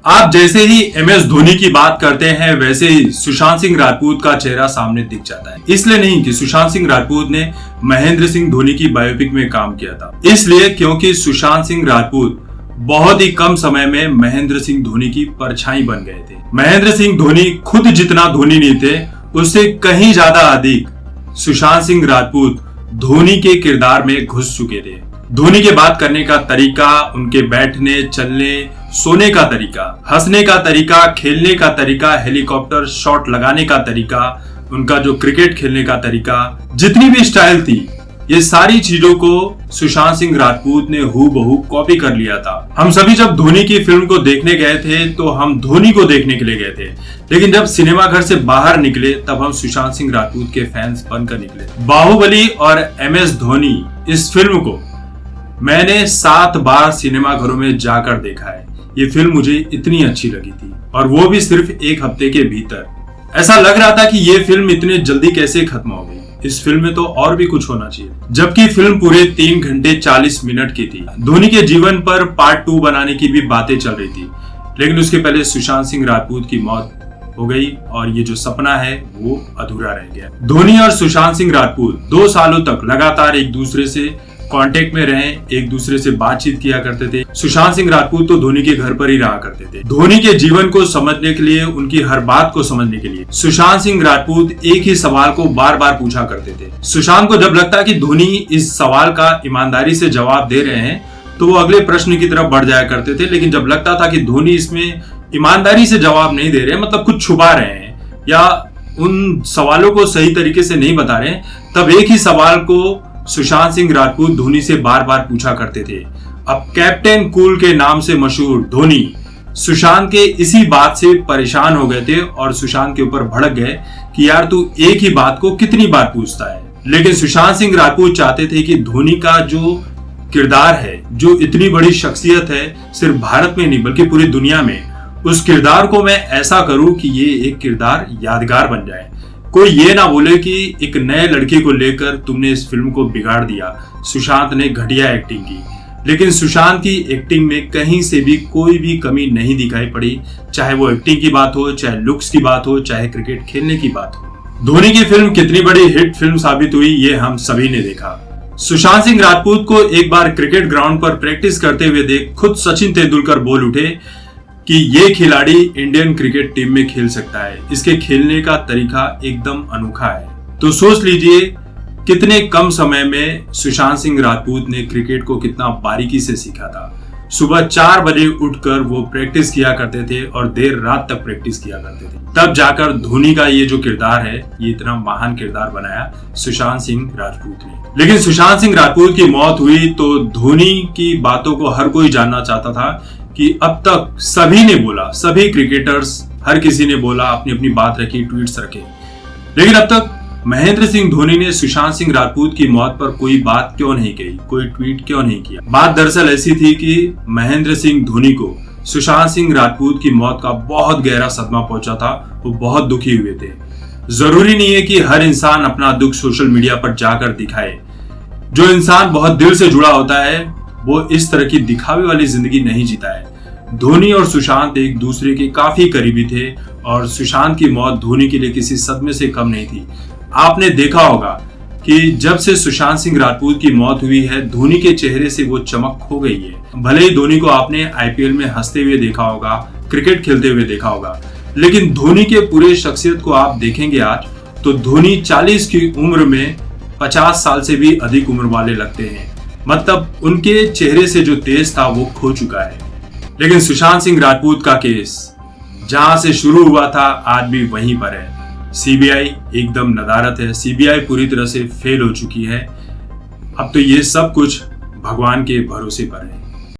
आप जैसे ही MS धोनी की बात करते हैं वैसे ही सुशांत सिंह राजपूत का चेहरा सामने दिख जाता है। इसलिए नहीं कि सुशांत सिंह राजपूत ने महेंद्र सिंह धोनी की बायोपिक में काम किया था, इसलिए क्योंकि सुशांत सिंह राजपूत बहुत ही कम समय में महेंद्र सिंह धोनी की परछाई बन गए थे। महेंद्र सिंह धोनी खुद जितना धोनी नहीं थे, उससे कहीं ज्यादा अधिक सुशांत सिंह राजपूत धोनी के किरदार में घुस चुके थे। धोनी के बात करने का तरीका, उनके बैठने, चलने, सोने का तरीका, हंसने का तरीका, खेलने का तरीका, हेलीकॉप्टर शॉट लगाने का तरीका, उनका जो क्रिकेट खेलने का तरीका, जितनी भी स्टाइल थी, ये सारी चीजों को सुशांत सिंह राजपूत ने हूबहू कॉपी कर लिया था। हम सभी जब धोनी की फिल्म को देखने गए थे तो हम धोनी को देखने के लिए गए थे, लेकिन जब सिनेमा घर से बाहर निकले तब हम सुशांत सिंह राजपूत के फैंस बनकर निकले। बाहुबली और MS धोनी इस फिल्म को मैंने 7 बार सिनेमा घरों में जाकर देखा है। ये फिल्म मुझे इतनी अच्छी लगी थी, और वो भी सिर्फ 1 हफ्ते के भीतर। ऐसा लग रहा था कि ये फिल्म इतने जल्दी कैसे खत्म हो गई, इस फिल्म में तो और भी कुछ होना चाहिए। जबकि फिल्म पूरे 3 घंटे 40 मिनट की थी। धोनी के जीवन पर पार्ट 2 बनाने की भी बातें चल रही थी, लेकिन उसके पहले सुशांत सिंह राजपूत की मौत हो गई और ये जो सपना है वो अधूरा रह गया। धोनी और सुशांत सिंह राजपूत 2 सालों तक लगातार एक दूसरे से कांटेक्ट में रहे, एक दूसरे से बातचीत किया करते थे। सुशांत सिंह राजपूत तो धोनी के घर पर ही रहा करते थे। धोनी के जीवन को समझने के लिए, उनकी हर बात को समझने के लिए सुशांत सिंह राजपूत एक ही सवाल को बार बार पूछा करते थे। सुशांत को जब लगता कि धोनी इस सवाल का ईमानदारी से जवाब दे रहे हैं तो वो अगले प्रश्न की तरफ बढ़ जाया करते थे, लेकिन जब लगता था कि धोनी इसमें ईमानदारी से जवाब नहीं दे रहे, मतलब कुछ छुपा रहे हैं या उन सवालों को सही तरीके से नहीं बता रहे, तब एक ही सवाल को सुशांत सिंह राजपूत धोनी से बार बार पूछा करते थे। अब कैप्टन कूल के नाम से मशहूर धोनी सुशांत के इसी बात से परेशान हो गए थे और सुशांत के ऊपर भड़क गए कि यार तू एक ही बात को कितनी बार पूछता है। लेकिन सुशांत सिंह राजपूत चाहते थे कि धोनी का जो किरदार है, जो इतनी बड़ी शख्सियत है, सिर्फ भारत में नहीं बल्कि पूरी दुनिया में, उस किरदार को मैं ऐसा करूं कि ये एक किरदार यादगार बन जाए। कोई ये ना बोले कि एक नए लड़के को लेकर तुमने इस फिल्म को बिगाड़ दिया, सुशांत ने घटिया एक्टिंग की। लेकिन सुशांत की एक्टिंग में कहीं से भी कोई भी कमी नहीं दिखाई पड़ी, चाहे वो एक्टिंग की बात हो, चाहे लुक्स की बात हो, चाहे क्रिकेट खेलने की बात हो। धोनी की फिल्म कितनी बड़ी हिट फिल्म साबित हुई ये हम सभी ने देखा। सुशांत सिंह राजपूत को एक बार क्रिकेट ग्राउंड पर प्रैक्टिस करते हुए देख खुद सचिन तेंदुलकर बोल उठे कि ये खिलाड़ी इंडियन क्रिकेट टीम में खेल सकता है, इसके खेलने का तरीका एकदम अनोखा है। तो सोच लीजिए कितने कम समय में सुशांत सिंह राजपूत ने क्रिकेट को कितना बारीकी से सीखा था। सुबह 4 बजे उठकर वो प्रैक्टिस किया करते थे और देर रात तक प्रैक्टिस किया करते थे। तब जाकर धोनी का ये जो किरदार है, ये इतना महान किरदार बनाया सुशांत सिंह राजपूत ने। लेकिन सुशांत सिंह राजपूत की मौत हुई तो धोनी की बातों को हर कोई जानना चाहता था कि अब तक सभी ने बोला, सभी क्रिकेटर्स, हर किसी ने बोला, अपनी अपनी बात रखी, ट्वीट्स रखे, लेकिन अब तक महेंद्र सिंह धोनी ने सुशांत सिंह राजपूत की मौत पर कोई बात क्यों नहीं कही, कोई ट्वीट क्यों नहीं किया। बात दरअसल ऐसी थी कि महेंद्र सिंह धोनी को सुशांत सिंह राजपूत की मौत का बहुत गहरा सदमा पहुंचा था, वो बहुत दुखी हुए थे। जरूरी नहीं है कि हर इंसान अपना दुख सोशल मीडिया पर जाकर दिखाए। जो इंसान बहुत दिल से जुड़ा होता है वो इस तरह की दिखावे वाली जिंदगी नहीं जीता है। धोनी और सुशांत एक दूसरे के काफी करीबी थे और सुशांत की मौत धोनी के लिए किसी सदमे से कम नहीं थी। आपने देखा होगा कि जब से सुशांत सिंह राजपूत की मौत हुई है, धोनी के चेहरे से वो चमक खो गई है। भले ही धोनी को आपने IPL में हंसते हुए देखा होगा, क्रिकेट खेलते हुए देखा होगा, लेकिन धोनी के पूरे शख्सियत को आप देखेंगे आज तो धोनी 40 की उम्र में 50 साल से भी अधिक उम्र वाले लगते हैं। मतलब उनके चेहरे से जो तेज था वो खो चुका है। लेकिन सुशांत सिंह राजपूत का केस जहां से शुरू हुआ था आज भी वहीं पर है। CBI एकदम नदारत है, CBI पूरी तरह से फेल हो चुकी है। अब तो ये सब कुछ भगवान के भरोसे पर है।